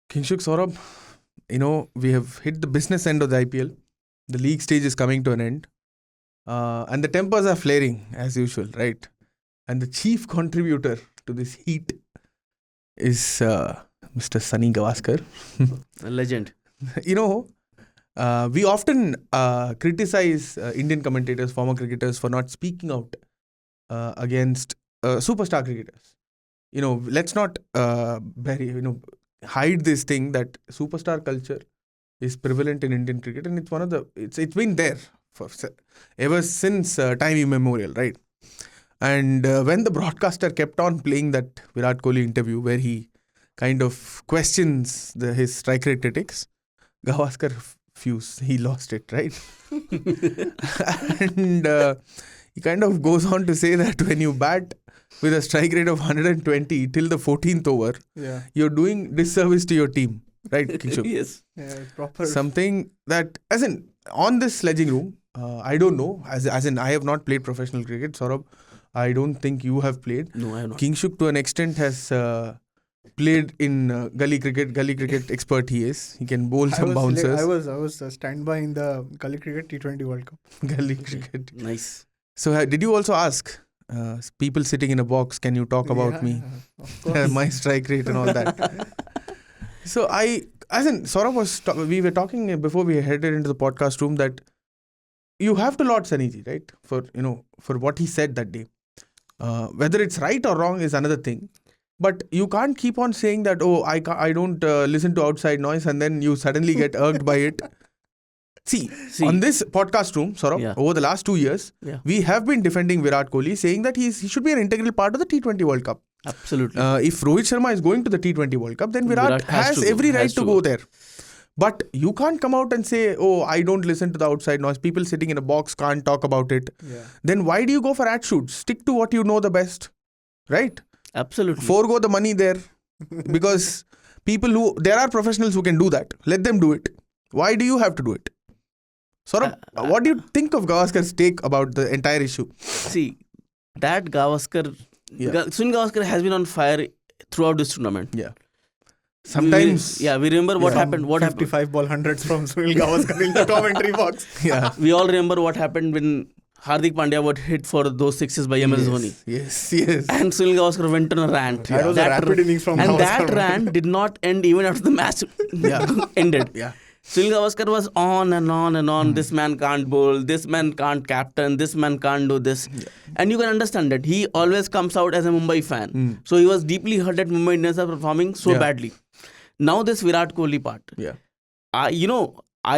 Kingshuk Saurabh, we have hit the business end of the IPL. The league stage is coming to an end. And the tempers are flaring as usual, right? And the chief contributor to this heat is Mr. Sunil Gavaskar. A legend. We often criticize Indian commentators, former cricketers, for not speaking out against superstar cricketers. Let's not hide this thing that superstar culture is prevalent in Indian cricket, and it's been there ever since time immemorial, right? And when the broadcaster kept on playing that Virat Kohli interview where he kind of questions his strike rate critics, Gavaskar fused. He lost it, right? And he kind of goes on to say that when you bat with a strike rate of 120 till the 14th over, you're doing disservice to your team, right, Kingshuk? Yes. Yeah, proper. Something that, as in, on this sledging room, I don't know, as in, I have not played professional cricket. Saurabh, I don't think you have played. No, I have not. Kingshuk, to an extent, has played in gully cricket expert he is. He can bowl some bouncers. I was standby in the Gully Cricket T20 World Cup. Gully cricket. Nice. So did you also ask people sitting in a box, can you talk about me? Of course. My strike rate and all that. So Saurabh we were talking before we headed into the podcast room that you have to laud Sunny, right? For what he said that day. Whether it's right or wrong is another thing. But you can't keep on saying that, I don't listen to outside noise, and then you suddenly get irked by it. See, on this podcast room, Saurabh, over the last 2 years, we have been defending Virat Kohli, saying that he should be an integral part of the T20 World Cup. Absolutely. If Rohit Sharma is going to the T20 World Cup, then Virat has every right to go there. But you can't come out and say, I don't listen to the outside noise. People sitting in a box can't talk about it. Yeah. Then why do you go for ad shoots? Stick to what you know the best, right? Absolutely. Forgo the money there, because there are professionals who can do that. Let them do it. Why do you have to do it? Saurabh, what do you think of Gavaskar's take about the entire issue? See, that Gavaskar, Sunil Gavaskar has been on fire throughout this tournament. Yeah. Sometimes. We remember what happened. 55 ball hundreds from Sunil Gavaskar in the commentary box. Yeah. We all remember what happened when Hardik Pandya would hit for those sixes by MS Dhoni. Yes. And Sunil Gavaskar went on a rant. That was a rapid innings from And Gavaskar. that rant did not end even after the match ended. Yeah. Sunil Gavaskar was on and on and on. This man can't bowl. This man can't captain. This man can't do this. Yeah. And you can understand that. He always comes out as a Mumbai fan. So he was deeply hurt that Mumbai Indians are performing so badly. Now this Virat Kohli part. Yeah. I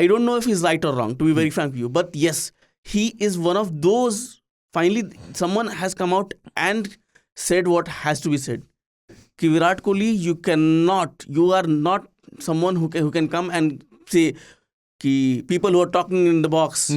don't know if he's right or wrong, to be very frank with you. But yes, he is one of those. Finally, someone has come out and said what has to be said. Ki Virat Kohli, you are not someone who can come and say ki people who are talking in the box,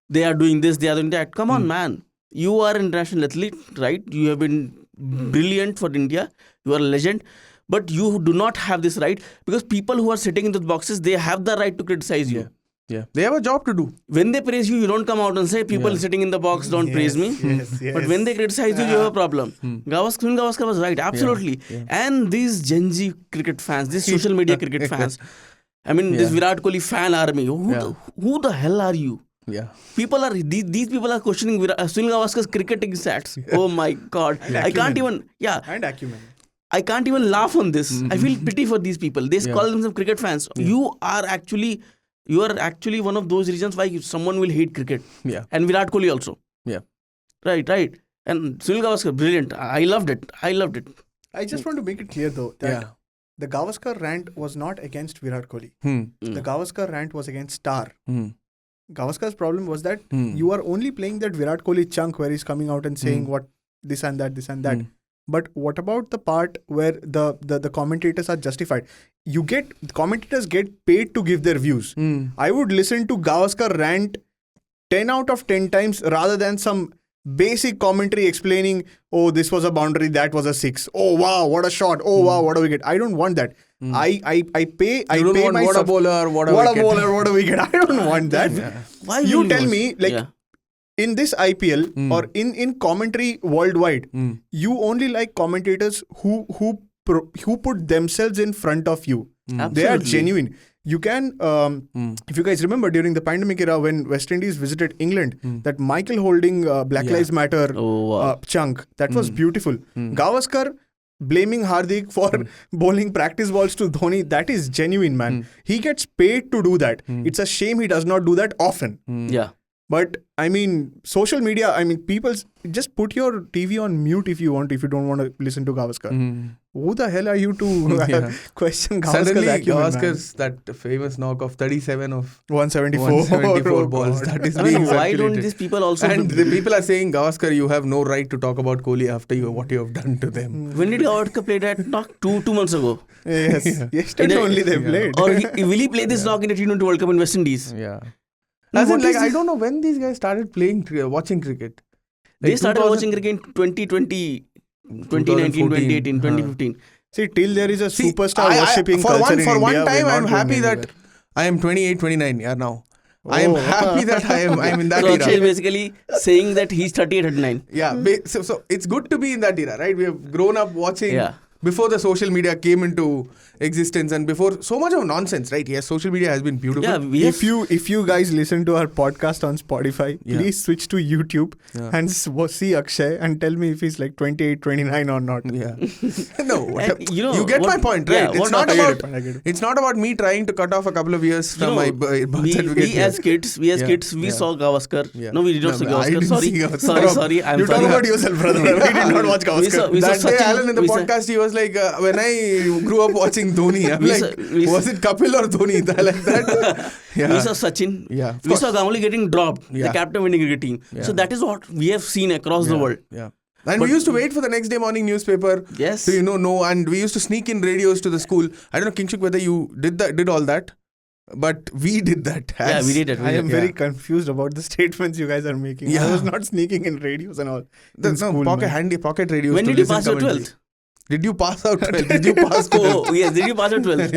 they are doing this, they are doing that. Come on, man. You are an international athlete, right? You have been brilliant for India. You are a legend. But you do not have this right, because people who are sitting in those boxes, they have the right to criticize you. Yeah. They have a job to do. When they praise you, you don't come out and say, people sitting in the box don't praise me. Yes. But when they criticize you, you have a problem. Sunil Gavaskar was right, absolutely. Yeah. And these Gen Z cricket fans, these social media cricket fans, I mean, this Virat Kohli fan army, who the hell are you? Yeah. These people are questioning Sunil Gavaskar's cricketing stats. Oh my God. I can't even, And acumen. I can't even laugh on this. I feel pity for these people. They call themselves cricket fans. You are actually one of those reasons why someone will hate cricket. Yeah. And Virat Kohli also. Yeah. Right. And Sunil Gavaskar, brilliant. I loved it. I just want to make it clear though that the Gavaskar rant was not against Virat Kohli. The Gavaskar rant was against Star. Gavaskar's problem was that you are only playing that Virat Kohli chunk where he's coming out and saying what this and that. But what about the part where the commentators are justified? Commentators get paid to give their views. I would listen to Gavaskar rant 10 out of 10 times rather than some basic commentary explaining, this was a boundary, that was a six. Oh wow, what a shot. Oh wow, what a wicket. I don't want that. I pay what a bowler, what a wicket. I don't want that. Why you tell me, in this IPL or in commentary worldwide, you only like commentators who put themselves in front of you. They are genuine. You can, if you guys remember during the pandemic era when West Indies visited England, that Michael holding Black Lives Matter chunk, that was beautiful. Gavaskar blaming Hardik for bowling practice balls to Dhoni, that is genuine, man. He gets paid to do that. It's a shame he does not do that often. Yeah. But I mean, social media, I mean, people just put your TV on mute if you want, if you don't want to listen to Gavaskar. Who the hell are you to question Gavaskar's Suddenly, acumen, Gavaskar's that famous knock of 37 of 174 balls. That is I being mean, why don't circulated. these people also... And the people are saying, Gavaskar, you have no right to talk about Kohli after what you have done to them. When did Gavaskar play that knock? Two months ago. Yes, yesterday only they played. Or will he play this knock in the T20 World Cup in West Indies? Yeah. As in, like, I don't know when these guys started watching cricket. Like they started watching cricket in 2020, 2019, 2018, 2015. See, till there is a superstar worshipping culture in India. For one time, I'm happy anywhere. that I am 28, 29 now. I am happy that I'm in that So era. Akshay is basically saying that he's 38, 39. Yeah, so it's good to be in that era, right? We have grown up watching before the social media came into existence and before so much of nonsense, right? Yes, social media has been beautiful. Yeah, if you guys listen to our podcast on Spotify, please switch to YouTube and see Akshay and tell me if he's like 28, 29 or not. Yeah. No, you get my point, right? Yeah, It's not about me trying to cut off a couple of years from my birth certificate. We as kids, we saw Gavaskar. Yeah. No, we did not see Gavaskar. Sorry. I'm you sorry. talk about yourself, brother. We did not watch Gavaskar. We saw That day, Sachin. Alan, in the podcast, he was like, when I grew up watching Dhoni, I'm like, was it Kapil or Dhoni? Like that. We saw Sachin. Yeah, we saw Ganguly getting dropped, the captain of Indian cricket team. Yeah. So that is what we have seen across the world. Yeah. And we used to wait for the next day morning newspaper. Yes. So and we used to sneak in radios to the school. I don't know, Kingshuk, whether you did all that, but we did that. Yeah, we did it. I am very confused about the statements you guys are making. Yeah. I was not sneaking in radios and all. Pocket radios. When did you pass out 12th? Did you pass out 12th? Did you pass 12th? Oh, yes. Did you pass out 12th?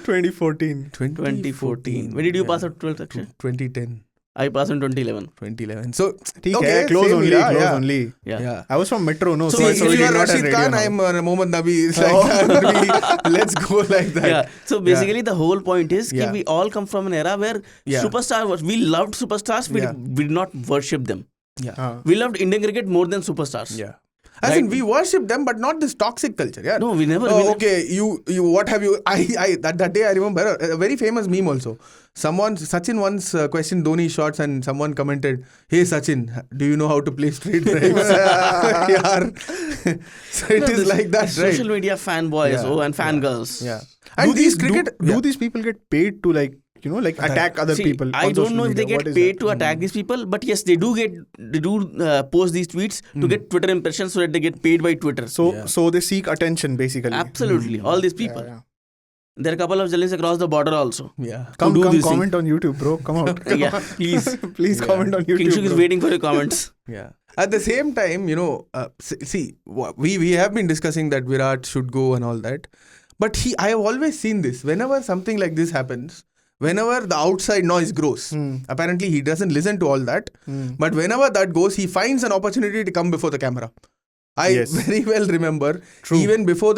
2014. 2014. When did you pass out 12th, Akshay? 2010. I passed in 2011. 2011. So, close same only. era, Close yeah. only. Yeah. I was from Metro, no. So, if you are Rashid Khan, I'm Mohammad Nabi. It's like that. Let's go like that. Yeah. So basically, the whole point is that we all come from an era where we loved superstars. We did not worship them. Yeah. We loved Indian cricket more than superstars. Yeah. As in, we worship them, but not this toxic culture. Yeah. No, we never. Okay, you. What have you? That day I remember a very famous meme also. Sachin once questioned Dhoni shots, and someone commented, "Hey Sachin, do you know how to play straight drives?" So it is like that, right? Social media fanboys and fangirls. Yeah. And do these people get paid to attack other people? I don't know if they get paid to attack these people, but yes, they do post these tweets to get Twitter impressions so that they get paid by Twitter. So they seek attention basically. Absolutely, all these people. Yeah. There are a couple of journalists across the border also. Yeah. Come comment on YouTube, bro. Come out. Yeah, please. Please comment on YouTube. Kingshuk is waiting for your comments. Yeah. At the same time, see, we have been discussing that Virat should go and all that, but I have always seen this. Whenever something like this happens, whenever the outside noise grows, apparently he doesn't listen to all that, but whenever that goes, he finds an opportunity to come before the camera. I very well remember, even before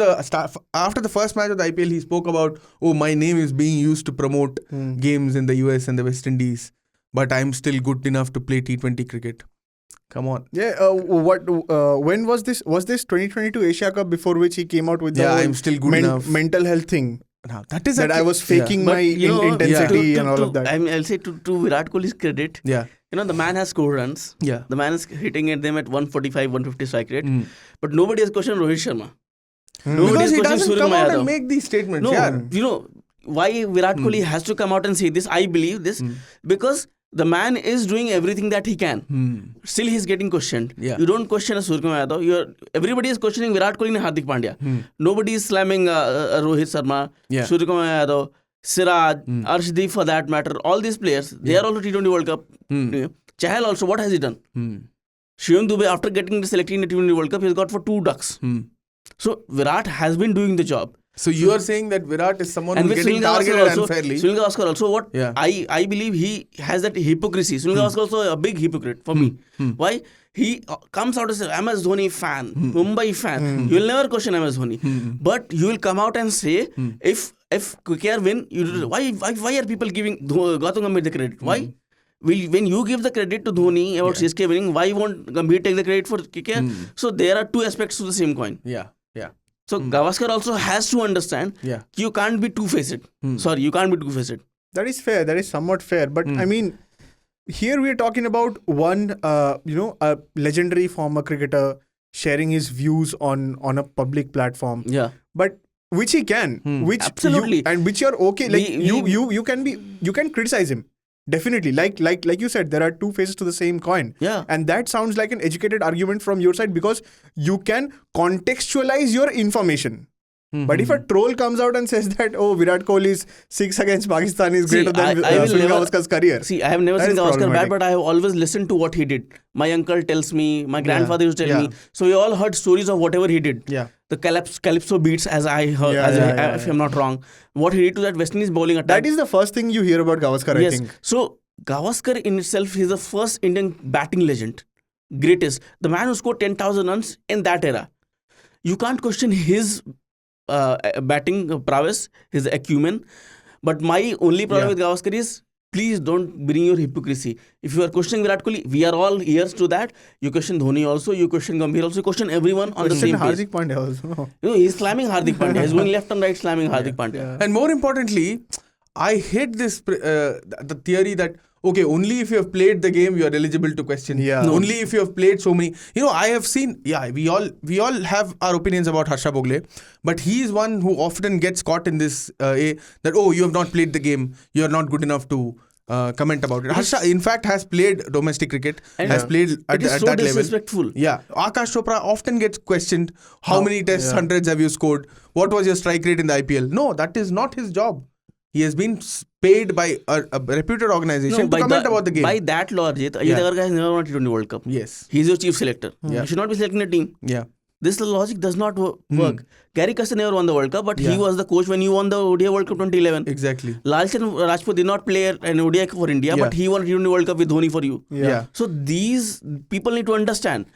after the first match of the IPL, he spoke about, my name is being used to promote games in the US and the West Indies, but I'm still good enough to play T20 cricket. Come on. Yeah. When was this? Was this 2022 Asia Cup, before which he came out with the I'm still good enough mental health thing? That is I was faking my intensity and all of that. I'll say to Virat Kohli's credit, the man has scored runs. Yeah. The man is hitting at them at 145, 150 strike rate. But nobody has questioned Rohit Sharma. Because he doesn't come out and make these statements. No, why Virat Kohli has to come out and say this? I believe this because the man is doing everything that he can. Still, he's getting questioned. Yeah. You don't question a Suryakumar Yadav. Everybody is questioning Virat Kohli and Hardik Pandya. Nobody is slamming Rohit Sharma, Suryakumar Yadav, Siraj, Arshdeep for that matter. All these players, they are also T20 World Cup. Chahal also, what has he done? Shivam Dube, after getting selected in the T20 World Cup, he's got for 2 ducks. So, Virat has been doing the job. So you are saying that Virat is someone who's getting targeted unfairly. Sunil Gavaskar also, I believe he has that hypocrisy. Sunil Gavaskar also a big hypocrite for me. Why? He comes out as a MS Dhoni fan, Mumbai fan. You will never question MS Dhoni. But you will come out and say, if if KKR win, why are people giving Gautam Gambhir the credit? Why? When you give the credit to Dhoni about CSK winning, why won't Gambhir take the credit for KKR? So there are two aspects to the same coin. Yeah. So Gavaskar also has to understand you can't be two-faced. Sorry, you can't be two-faced. That is fair. That is somewhat fair. But I mean, here we are talking about one, a legendary former cricketer sharing his views on a public platform. Yeah. But which he can, which absolutely, which you're okay. Like you can criticize him. Definitely. Like you said, there are two faces to the same coin. Yeah. And that sounds like an educated argument from your side because you can contextualize your information. But if a troll comes out and says that, Virat Kohli's 6 against Pakistan is greater than Sunil Gavaskar's career. See, I have never seen Gavaskar bat, but I have always listened to what he did. My uncle tells me, my grandfather used to tell me. So we all heard stories of whatever he did. Yeah. The calypso beats, as I heard, if I'm not wrong. What he did to that West Indies bowling attack. That is the first thing you hear about Gavaskar, I think. So Gavaskar in itself, he's the first Indian batting legend. Greatest. The man who scored 10,000 runs in that era. You can't question his batting prowess, his acumen. But my only problem with Gavaskar is, please don't bring your hypocrisy. If you are questioning Virat Kohli, we are all ears to that. You question Dhoni also, you question Gambhir also, you question everyone on the same page. Hardik Pandya also. He's slamming Hardik Pandya. He's going left and right slamming Hardik Pandya. And more importantly, I hate this the theory that only if you have played the game you are eligible to question. Yeah. No. Only if you have played so many. I have seen. Yeah, we all have our opinions about Harsha Bhogle, but he is one who often gets caught in this that you have not played the game, you are not good enough to comment about it. Harsha, in fact, has played domestic cricket, has played at so that disrespectful. level. Yeah, Akash Chopra often gets questioned. How many Test hundreds have you scored? What was your strike rate in the IPL? No, that is not his job. He has been paid by a reputed organization to comment about the game. By that law, Ajit Agarkar has never won T20 World Cup. Yes. He is your chief selector. He should not be selecting a team. Yeah. This logic does not work. Gary Custon never won the World Cup, but he was the coach when you won the ODI World Cup 2011. Exactly. Lalchan Rajput did not play an ODI for India, but he won a T20 World Cup with Dhoni for you. Yeah. So these people need to understand.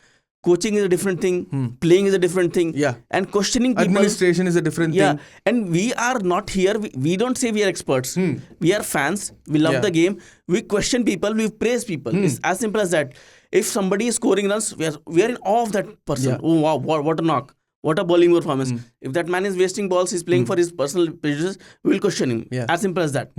Coaching is a different thing. Playing is a different thing. Yeah. And questioning people. Administration is a different thing. And we are not here. We don't say we are experts. We are fans. We love the game. We question people. We praise people. It's as simple as that. If somebody is scoring runs, we are in awe of that person. Yeah. Oh wow, what a knock. What a bowling performance. If that man is wasting balls, he's playing for his personal prejudices, we will question him. Yeah. As simple as that.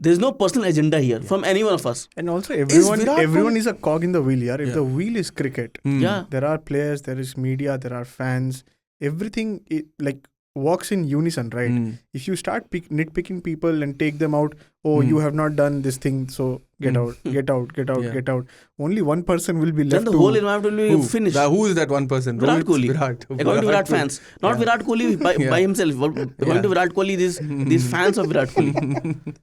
There's no personal agenda here from any one of us. And also everyone is a cog in the wheel here. If the wheel is cricket, there are players, there is media, there are fans. Everything works in unison, right? If you start nitpicking people and take them out, you have not done this thing, so get out. Only one person will be left. Then the whole environment will be finished. Who is that one person? Virat Kohli. According to Virat Kohli. fans. Not Virat Kohli by himself. According to Virat Kohli, these fans of Virat Kohli.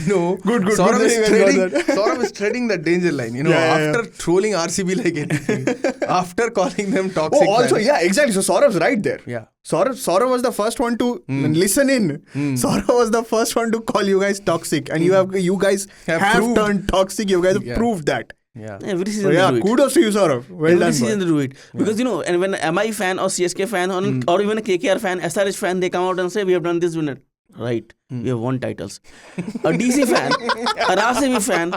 No, good. Saurabh is treading that danger line. After trolling RCB like anything, after calling them toxic. Exactly. So Saurabh's right there. Yeah. Saurabh was the first one to listen in. Saurabh was the first one to call you guys toxic, and you guys have turned toxic. You guys have proved that. Yeah. Every season they do it. Kudos to you, Saurabh. Well done. Every season they do it. Because and when an MI fan or CSK fan or even a KKR fan, SRH fan, they come out and say, we have done this winner. Right. We have won titles. A DC fan, a RCB fan,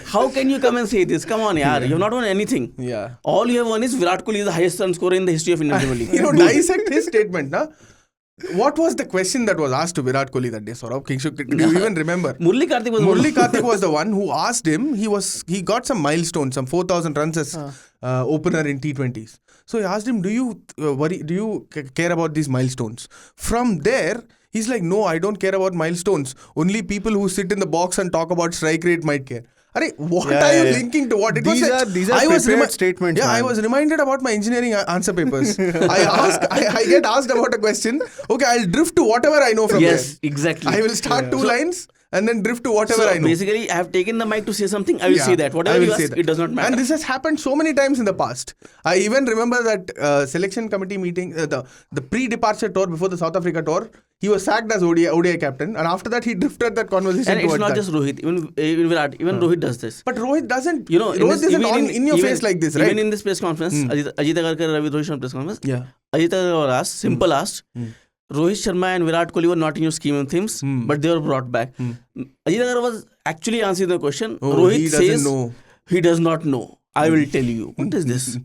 how can you come and say this? Come on, yaar. You have not won anything. Yeah. All you have won is Virat Kohli is the highest run scorer in the history of Indian Premier League. Dissect his statement, na? What was the question that was asked to Virat Kohli that day, Saurabh? Do you even remember? Murli Karthik was the one who asked him. He got some milestone, some 4,000 runs as opener in T20s. So he asked him, do you care about these milestones? From there, he's like, no, I don't care about milestones. Only people who sit in the box and talk about strike rate might care. What are you linking to what? These are prepared statements. Yeah, man. I was reminded about my engineering answer papers. I get asked about a question. Okay, I'll drift to whatever I know from there. Yes, exactly. I will start two lines and then drift to whatever I know. Basically, I have taken the mic to say something. I will say that. Whatever you ask, it does not matter. And this has happened so many times in the past. I even remember that selection committee meeting, the pre-departure tour before the South Africa tour. He was sacked as ODI captain, and after that he drifted that conversation. And it's not just Rohit, even Virat, even Rohit does this. But Rohit doesn't. Rohit isn't in your face like this, right? Even in this press conference, Ajit Agarkar, Ravi Rohit press conference. Ajit Agarkar asked, Rohit Sharma and Virat Kohli were not in your scheme of things, but they were brought back. Ajit Agar was actually answering the question. Rohit he says know. he does not know. I will tell you. What is this?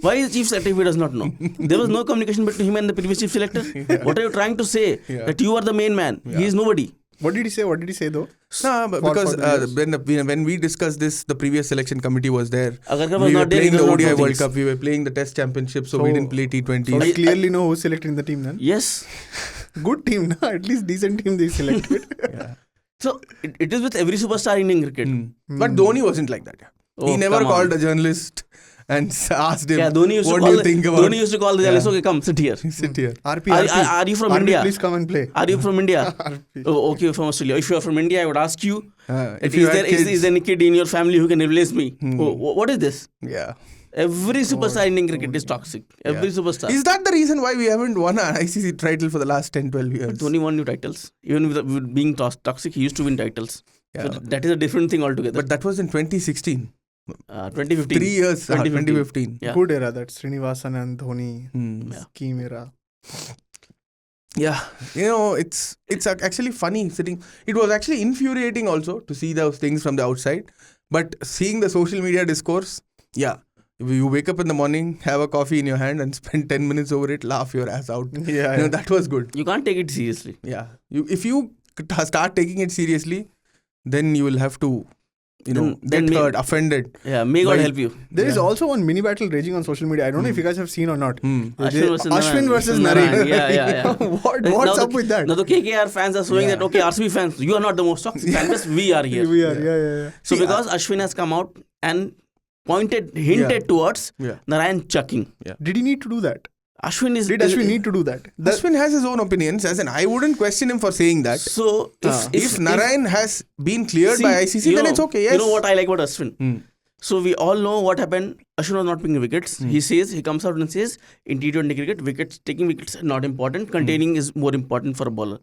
Why is chief selector if he does not know? There was no communication between him and the previous chief selector. What are you trying to say? That you are the main man. He is nobody. What did he say? What did he say though? No, but because when we discussed this, the previous selection committee was there. Agarkar was We were not there, playing he the does not ODI know World things. Cup. We were playing the Test Championship, so we didn't play T20. So we clearly know who's selected in the team then. Yes. Good team, na? At least decent team they selected. So it is with every superstar in Indian cricket. But Dhoni wasn't like that. Oh, He never come called on. a journalist and asked him, Yeah, Dhoni used what to do call you think about Dhoni used to call the journalist, okay, come, sit here. sit here? RP, Are you from RP, India? please come and play. Are you from India? RP. Oh, okay, from Australia. If you are from India, I would ask you, If you had kids, is there any kid in your family who can replace me? Oh, what is this? yeah. Every superstar in Indian cricket is toxic. Every superstar. Is that the reason why we haven't won an ICC title for the last 10-12 years? Dhoni won new titles. Even with being toxic, he used to win titles. So Yeah. that is a different thing altogether. But that was in 2016. 2015. 3 years, 2015. Yeah. Good era, that Srinivasan and Dhoni Yeah. scheme era. Yeah, it's actually funny sitting. It was actually infuriating also to see those things from the outside. But seeing the social media discourse, yeah. You wake up in the morning, have a coffee in your hand and spend 10 minutes over it, laugh your ass out. Yeah, That was good. You can't take it seriously. Yeah. If you start taking it seriously, then you will have to, Then get hurt, offended. Yeah, may God But- help you. There is also one mini battle raging on social media. I don't know if you guys have seen or not. Ashwin versus Narayan. Narayan. Yeah. What's up with that? Now the KKR fans are showing that, okay, RCB fans, you are not the most toxic fan base, we are here. We are, yeah. So See, because Ashwin has come out and hinted towards Narayan chucking. Did he need to do that? Did Did Ashwin need to do that? Ashwin has his own opinions, as in I wouldn't question him for saying that. So If Narayan has been cleared by ICC, then it's okay. Yes. You know what I like about Ashwin? So we all know what happened. Ashwin was not picking wickets. He comes out and says, in T20 cricket, taking wickets is not important. Containing is more important for a bowler.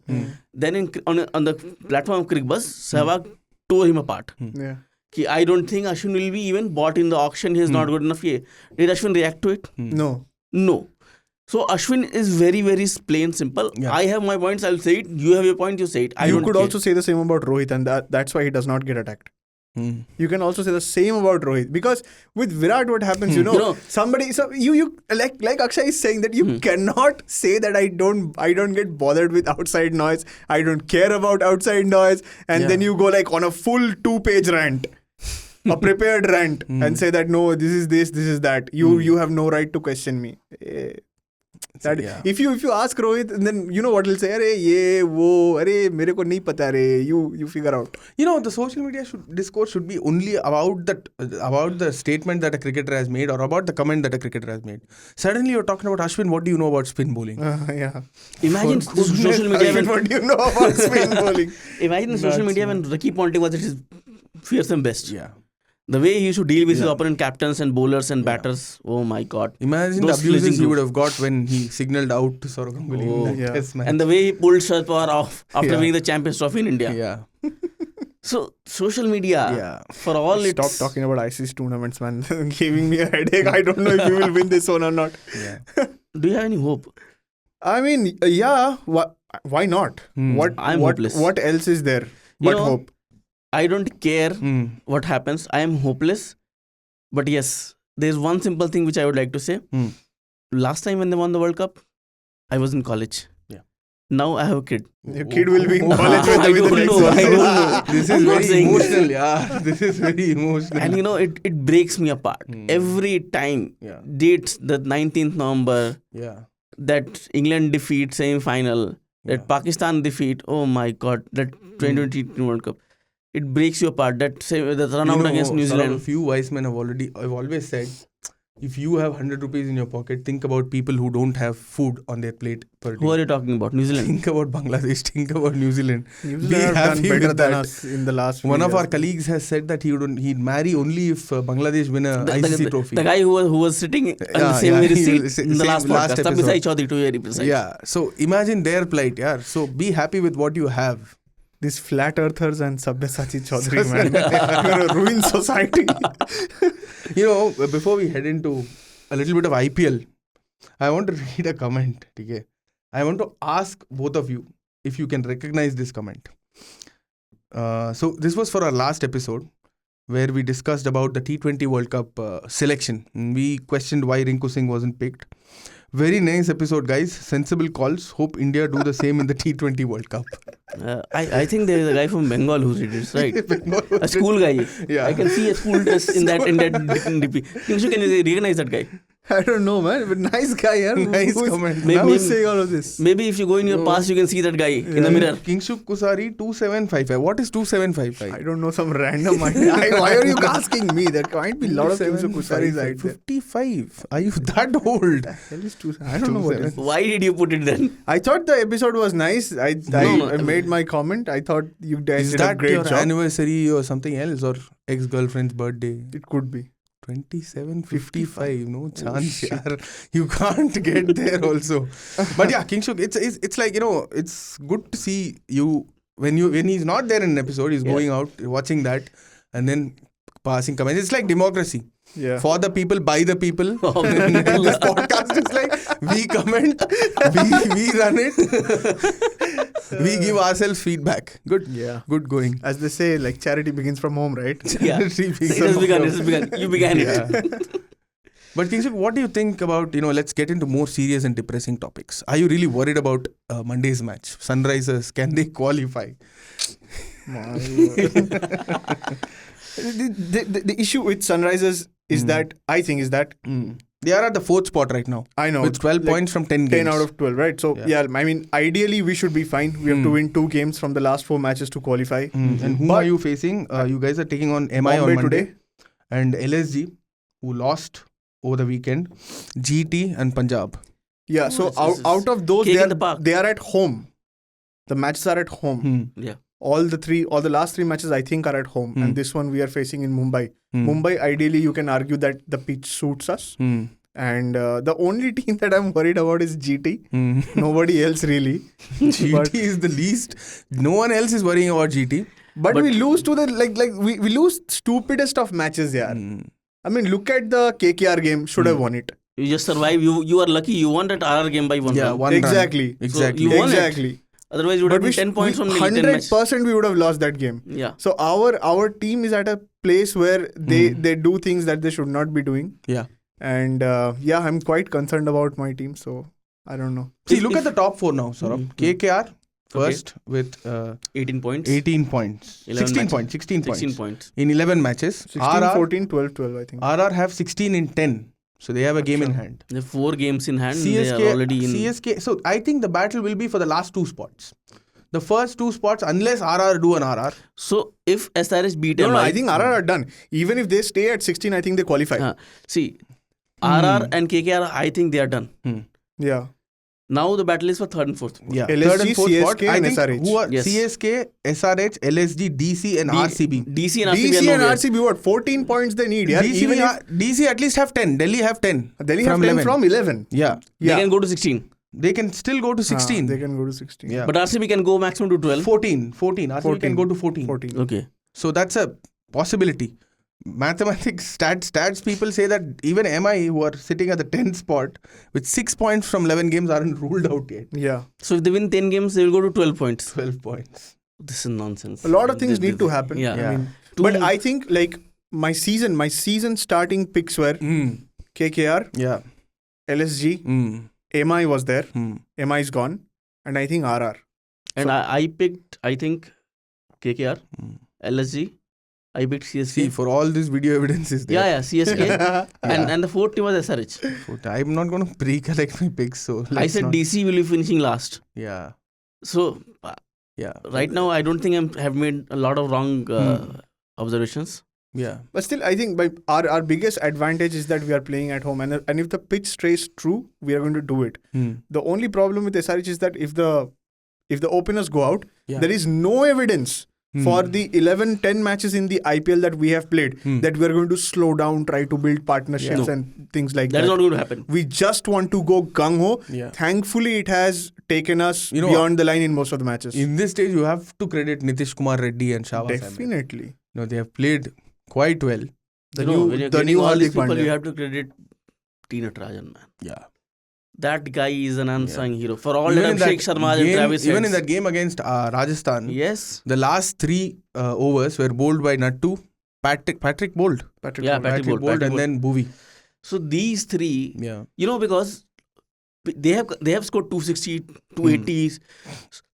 Then on the platform of Cricket Buzz, Sehwag tore him apart. Yeah. I don't think Ashwin will be even bought in the auction. He is not good enough. Did Ashwin react to it? No. So Ashwin is very, very plain simple. Yeah. I have my points, I'll say it. You have your point, you say it. You could also say the same about Rohit, and that's why he does not get attacked. You can also say the same about Rohit, because with Virat, what happens, somebody. So you like Akshay is saying that you cannot say that I don't get bothered with outside noise. I don't care about outside noise, and then you go like on a full 2-page rant. A prepared rant and say that no, this is this is that. You have no right to question me. If you ask Rohit, then you know what he'll say. Arey ye wo, arey mere ko nahi pata re. You figure out. The social media discourse should be only about the statement that a cricketer has made or about the comment that a cricketer has made. Suddenly you're talking about Ashwin. What do you know about spin bowling? Yeah. Imagine social media when what do you know about spin bowling? Imagine the social media when Ricky Ponting was at his fearsome best. Yeah. The way he used to deal with his opponent captains and bowlers and batters. Oh my God. Imagine Those the abuses sledging he would have got when he signalled out to Suryakumar in that test match. And the way he pulled Sharma off after winning the Champions Trophy in India. Yeah. So social media, for all Stop it's... talking about ICC tournaments, man. Giving me a headache. I don't know if you will win this one or not. Yeah. Do you have any hope? I mean, yeah. Why not? I'm hopeless. What else is there but hope? I don't care what happens. I am hopeless. But yes, there's one simple thing which I would like to say. Last time when they won the World Cup, I was in college. Yeah. Now I have a kid. Your kid will be in college I with the next don't one. know. This I'm is not very saying this. emotional. Yeah. This is very emotional. And it breaks me apart. Every time. Yeah. Dates, the 19th November, Yeah. that England defeat semi-final, that Pakistan defeat, oh my God, that 2020 World Cup. It breaks you apart. That run out against New Zealand. A few wise men have always said, if you have 100 rupees in your pocket, think about people who don't have food on their plate per day. Who are you talking about? New Zealand? Think about Bangladesh. Think about New Zealand. New Be Zealand have done happy better with than that. us in the last few One of years. our colleagues has said that he'd marry only if Bangladesh win a ICC trophy. The guy who was sitting on the same very seat in the last podcast. Tabisai Chaudhary, to be very precise. Yeah. So imagine their plight. Yeah. So be happy with what you have. These flat earthers and Sabyasachi Chaudhary, man. You're going to ruin society. Before we head into a little bit of IPL, I want to read a comment. Okay? I want to ask both of you if you can recognize this comment. So this was for our last episode where we discussed about the T20 World Cup selection. We questioned why Rinku Singh wasn't picked. Very nice episode, guys. Sensible calls. Hope India do the same in the T20 World Cup. I think there is a guy from Bengal who did this, right? A school guy. Yeah. I can see a school dress in that DP. Kingshu, can you recognize that guy? I don't know, man. But nice guy, yeah. Nice comment. Who's saying all of this? Maybe if you go in your past, you can see that guy in the mirror. Kingshuk Kusari 2755. What is 2755? I don't know, some random idea. Why are you asking me? There might be a lot of Kingshuk Kusaris out there. 55. Are you that old? I don't know what it is. Why did you put it then? I thought the episode was nice. I made my comment. I thought you guys did a great your job. anniversary or something else, or ex-girlfriend's birthday? It could be. 2755. No chance, yaar. You can't get there also. But yeah, Kingshuk, it's like, it's good to see you when he's not there in an episode. He's going out watching that and then passing comments. It's like democracy. Yeah. For the people, by the people. This podcast is like, we comment, we run it, we give ourselves feedback. Good. Yeah. Good going. As they say, like charity begins from home, right? Yeah. It has begun. You began it. But Kingshuk, what do you think about, let's get into more serious and depressing topics. Are you really worried about Monday's match? Sunrisers, can they qualify? The issue with Sunrisers is that they are at the 4th spot right now. I know. With 12 points from 10 games. 10 out of 12, right? So, I mean, ideally we should be fine. We have to win 2 games from the last 4 matches to qualify. And whom are you facing? You guys are taking on MI on Monday. Today. And LSG, who lost over the weekend. GT and Punjab. Yeah, so out of those, they are at home. The matches are at home. Yeah. All the last 3 matches I think are at home. And this one we are facing in Mumbai. Mumbai, ideally you can argue that the pitch suits us. And the only team that I'm worried about is GT. Nobody else really. GT is the least. No one else is worrying about GT. But we lose to the we lose stupidest of matches, yeah. I mean, look at the KKR game. Should have won it. You just survive. You are lucky. You won that RR game by 1 run. Exactly. So you won it. Otherwise, you would have been 10 points from the 100% we would have lost that game. Yeah. So our team is at a place where they do things that they should not be doing. Yeah. And I'm quite concerned about my team. So I don't know. See, look at the top 4 now, Saurabh. KKR first with 18 points. 18 points. 16 points. 16 points. In 11 matches. 16, 14, 12, I think. RR have 16 in 10. So they have a game in hand. They have 4 games in hand. CSK, they are already in. CSK. So I think the battle will be for the last 2 spots. The first 2 spots, unless RR do an RR. So if SRH beat MI. No, I think RR are done. Even if they stay at 16, I think they qualify. See, RR and KKR, I think they are done. Yeah. Now the battle is for 3rd and 4th. Yeah. LSG, 3rd and 4th CSK spot. I and think SRH. Who are CSK, SRH, LSG, DC and RCB. DC and RCB, what? 14 points they need. Yeah? DC at least have 10. Delhi have 10. Delhi have 10 from 11. Yeah. They can go to 16. They can still go to 16. They can go to 16. Yeah. But RCB can go maximum to 12. 14. RCB can go to 14. Okay. So that's a possibility. Mathematics, stats people say that even MI, who are sitting at the 10th spot with 6 points from 11 games, aren't ruled out yet. Yeah. So if they win 10 games, they will go to 12 points. 12 points. This is nonsense. A lot of things need to happen. Yeah. I mean, but I think like my season starting picks were KKR, LSG, MI was there. MI is gone. And I think RR. And I picked, I think, KKR, LSG. I picked CSK. See, for all this video evidence is there. Yeah, CSK. And the 4th team was SRH. I'm not going to pre-collect my picks. So I said DC will be finishing last. Yeah. So, right now, I don't think I have made a lot of wrong observations. Yeah. But still, I think our biggest advantage is that we are playing at home. And if the pitch stays true, we are going to do it. The only problem with SRH is that if the openers go out, there is no evidence for the 11-10 matches in the IPL that we have played that we are going to slow down, try to build partnerships and things like that. That is not going to happen. We just want to go gung-ho. Yeah. Thankfully, it has taken us beyond the line in most of the matches. In this stage, you have to credit Nitish Kumar Reddy and Shahbaz Ahmed. Definitely. They have played quite well. When you're getting all these people, you have to credit T. Natarajan, man. Yeah. That guy is an unsung hero. For all Even that in that Abhishek Sharma and game, Travis even in heads. that game against Rajasthan, Yes. the last 3 overs were bowled by Nattu, Patrick bowled, Patrick Yeah, Bowles. Patrick bowled, and Patrick then Bhuvi. So these 3, Yeah. because they have scored 260, 280s.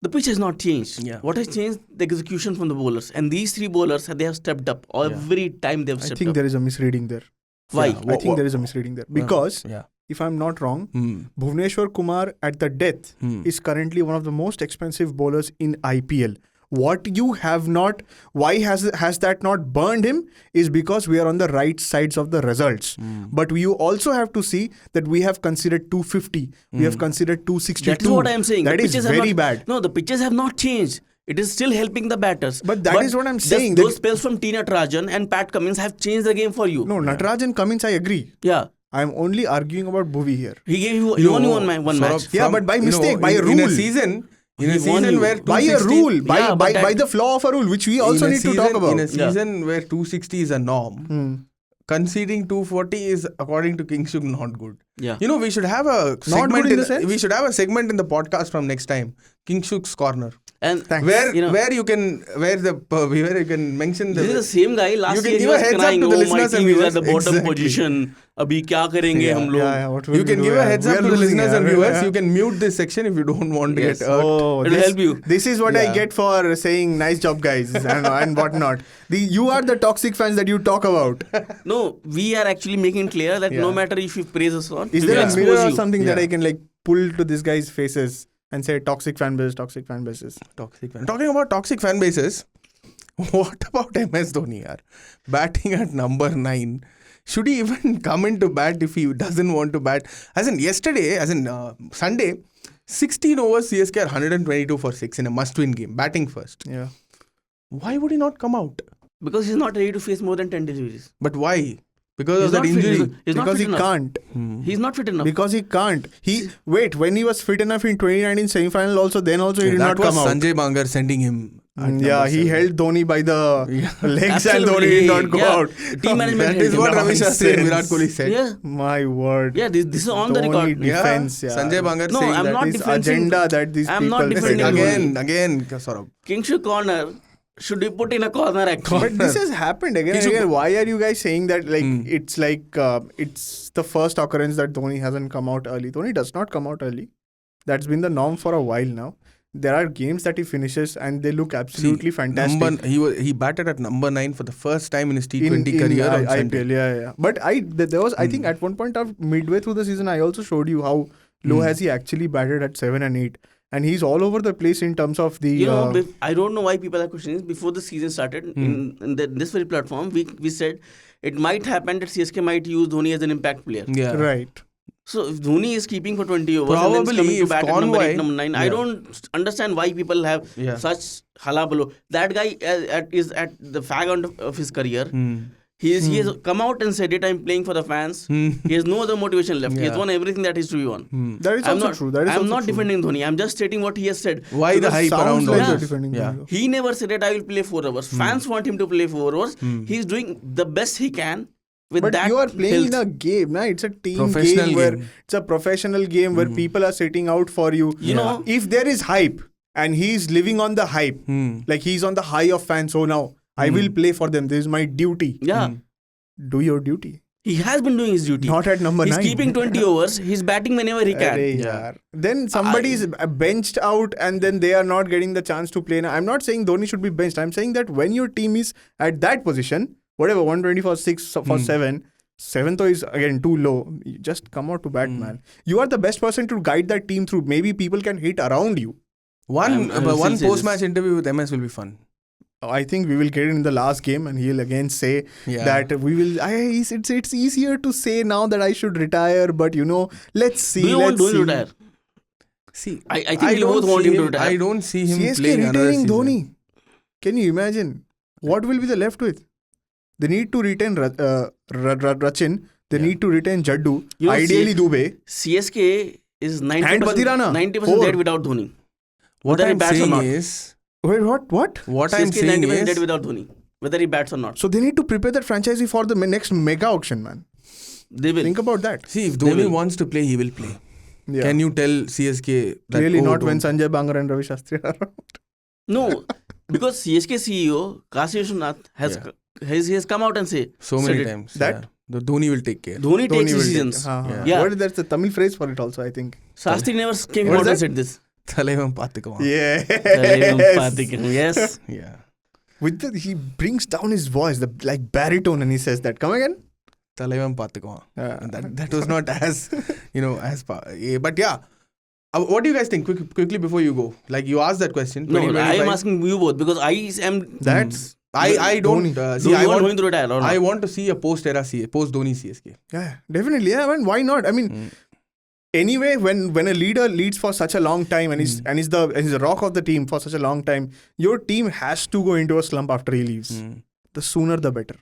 The pitch has not changed. Yeah. What has changed? The execution from the bowlers. And these 3 bowlers, they have stepped up. Every time they have I stepped think up. there is a misreading there. Why? Yeah. I think there is a misreading there. Because Yeah. if I'm not wrong, Hmm. Bhuvneshwar Kumar at the death is currently one of the most expensive bowlers in IPL. What you have not, why has that not burned him is because we are on the right sides of the results. But you also have to see that we have considered 250, we have considered 262. That is what I am saying. That The is pitches have very not- bad. No, the pitches have not changed. It is still helping the batters. But that is what I'm saying, Those that- spells from T. Natarajan and Pat Cummins have changed the game for you. No, Natarajan Cummins, I agree. Yeah. I'm only arguing about Bhuvi here. He gave you only one Saurabh, match. Yeah, but by mistake, by a in a rule. season, He won you. where By a 260 rule, Yeah, but by the flaw of a rule, which we also in a need to talk about. In a season where 260 is a norm, conceding 240 is, according to Kingshuk, not good. Yeah. We should have a Not segment. good in the sense? We should have a segment in the podcast from next time, Kingshuk's Corner, And Thanks. where you can mention this is the same guy. Last you can year he give a was heads up crying, to the oh, my listeners and team is viewers. at the bottom Exactly. position. Abhi kya karenge hum log? Yeah, what will You we can do, give a yaar? heads We up are to the losing, listeners and yaar. viewers. Yeah. You can mute this section if you don't want to Yes. get hurt. Oh, It'll help you. This is what I Yeah. get for saying nice job, guys, and whatnot. You are the toxic fans that you talk about. No, we are actually making clear that no Yeah. matter if you praise us or not, Is we there will a expose mirror or you. something that Yeah. I can pull to this guy's faces and say toxic fan bases? Toxic fan. Talking about toxic fan bases, what about MS Dhoni? Yaar? Batting at number 9. Should he even come into bat if he doesn't want to bat? Sunday, 16 overs CSK are 122 for 6 in a must-win game, batting first. Yeah. Why would he not come out? Because he's not ready to face more than 10 deliveries. But why? Because He's of that not fit. injury. He's not Because fit he enough. can't. He's not fit enough. Because he can't. When he was fit enough in 2019 semi-final also, then also he did That not was come out. Sanjay Bangar sending him. at Yeah, number he 7. held Dhoni by the legs and Absolutely. Dhoni did not go Yeah. out. Team management That held is him. what Ravi Shastri and Virat Nonsense. Kohli said. Yeah. My word. Yeah, this is on the Dhoni record. defense, yeah. Sanjay Bangar No, saying I'm that. not This defending- agenda that these I'm not people defending set. Dhoni. Again, Saurabh. Kingshuk corner should be put in a corner actually. But this has happened again and should- again. Why are you guys saying that it's it's the first occurrence that Dhoni hasn't come out early? Dhoni does not come out early. That's been the norm for a while now. There are games that he finishes and they look absolutely fantastic. He batted at number 9 for the first time in his T20 career on Sunday. IPL, yeah. But there was I think at one point of midway through the season I also showed you how low has he actually batted at 7 and 8. And he's all over the place in terms of the. I don't know why people are questioning this. Before the season started, in this very platform, we said it might happen that CSK might use Dhoni as an impact player. Yeah. Right. So if Dhoni is keeping for 20 overs and then Probably coming to if bat at number Conway- 8, number 9, I Yeah. don't understand why people have Yeah. such halabalo. That guy is at the fag end of his career. He has come out and said it. I'm playing for the fans. He has no other motivation left. He has Yeah. won everything that is to be won. That is also true. That is I'm also not true. defending Dhoni. I'm just stating what he has said. Why the Because hype sounds around like all you're this? defending Yeah. Dhoni. He never said that I will play 4 hours. Fans want him to play 4 hours. He's doing the best he can with But that you are playing in health. a game, na? It's a team Professional game where game. it's a professional game where people are sitting out for you. You know- if there is hype and he's living on the hype, like he's on the high of fans, so now I will play for them. This is my duty. Yeah. Do your duty. He has been doing his duty. Not at number He's 9. keeping 20 overs. He's batting whenever he can. Arey yaar. Then somebody is benched out and then they are not getting the chance to play. Now, I'm not saying Dhoni should be benched. I'm saying that when your team is at that position, whatever, 120 for 6 for 7, 7th is again too low. You just come out to bat, man. You are the best person to guide that team through. Maybe people can hit around you. One I will still say post-match interview with MS will be fun. I think we will get it in the last game and he'll again say Yeah. that we will. It's easier to say now that I should retire, but let's see. Do you want let's Dhoni to see. retire? See, I think we both want him to retire. I don't see him CSK playing another retaining season. Dhoni. Can you imagine? What will be the left with? They need to retain Rachin. They need to retain Jaddu. You know, Ideally Dubey. CSK is 90% And Batirana. 90% dead without Dhoni. What Whether he I'm bats or saying not. is, Wait, what? what I'm CSK is saying 90% dead is, without Dhoni. Whether he bats or not. So they need to prepare that franchisee for the next mega auction, man. They will. Think about that. see, if They Dhoni will. wants to play, he will play. Yeah. Can you tell CSK that, Clearly not don't- when Sanjay Bangar and Ravi Shastri are around. No, because CSK CEO Kashi Vishwanath has come out and said so many it. times That- yeah. The Dhoni will take care. Dhoni takes Dhoni will take- decisions. Yeah. Yeah. What is that's a Tamil phrase for it also, I think. Shastri never came What is out and that? said this. Thalaivam Pathikama. Yes. Yeah. He brings down his voice, the like baritone, and he says that. Come again? Thalaivam Pathikama. Yeah. That was not as, but yeah. What do you guys think? Quickly before you go. Like you asked that question. No, I 2025. am asking you both because I am. That's I don't Dhoni. see. I want want to retire or not? I want to see a post Dhoni CSK. yeah, definitely. Yeah, I mean, why not? I mean, anyway, when a leader leads for such a long time and he's the rock of the team for such a long time, your team has to go into a slump after he leaves. The sooner the better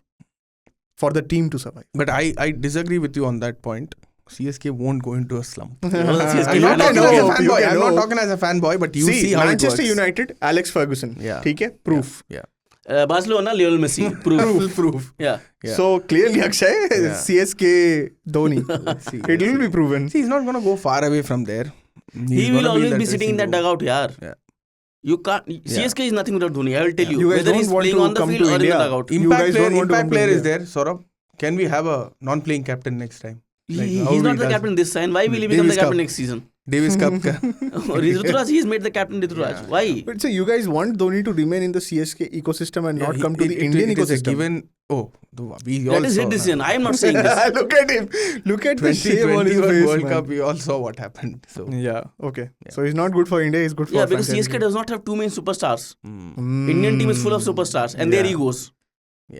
for the team to survive. But I disagree with you on that point. CSK won't go into a slump. CSK I'm not fan talking as as a a fanboy. I'm not know. talking as a fanboy, but you see how Manchester it works. United, Alex Ferguson. Yeah. ठीक है? Proof. Yeah. Barcelona, Lionel Messi. Proof. Proof. Yeah. Yeah. So clearly, Akshay, Yeah. CSK Dhoni. Let's see. It will be proven. See, he's not gonna go far away from there. He will always be sitting in that dugout. dugout, yaar. Yeah. You can't. CSK is nothing without Dhoni. I will tell you. You guys Whether don't he's want playing to on the come field to or in the India. dugout. You guys don't want to Impact come to player is India. there, Saurabh. Can we have a non-playing captain next time? Like how He's he not the does- captain this time. Why will he become the Davis captain Cup. next season? Davis Cup. ka. Rituraj, he's made the captain Rituraj. Yeah. Why? But so you guys want Dhoni to remain in the CSK ecosystem and Yeah, not come to the it Indian is a ecosystem? given. Oh, we That all is saw his decision. I am not saying this. Look at him. Look at the shame on his 2021 face, World man. Cup. We all saw what happened. So Yeah. Okay. Yeah. So he's not good for India. He's good for Yeah, because franchise CSK league. does not have two main superstars. Mm. Indian team is full of superstars and their Yeah. egos.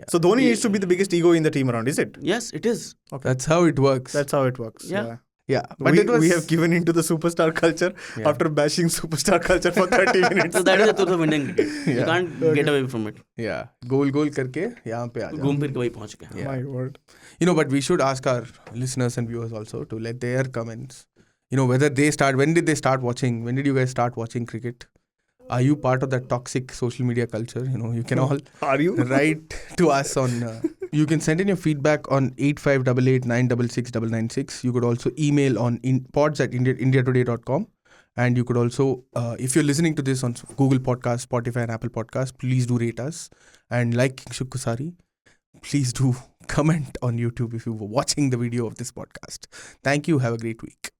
So Dhoni needs to be the biggest ego in the team around, is it? Yes, it is. that's how it works. That's how it works. Yeah. yeah, but we have given into the superstar culture Yeah. after bashing superstar culture for 30 minutes. So that is the truth of Indian cricket. You Yeah. can't get away from it. yeah goal करके यहाँ पे आ जाओ. घूम फिर के वही पहुंच गए. Yeah. My word. But we should ask our listeners and viewers also to let their comments. Whether when did they start watching? When did you guys start watching cricket? Are you part of that toxic social media culture? You can all Are you? write to us on. You can send in your feedback on 8588966996. You could also email on pods@indiatoday.com. And you could also, if you're listening to this on Google Podcast, Spotify, and Apple Podcast, please do rate us. And like King Shukusari, please do comment on YouTube if you were watching the video of this podcast. Thank you. Have a great week.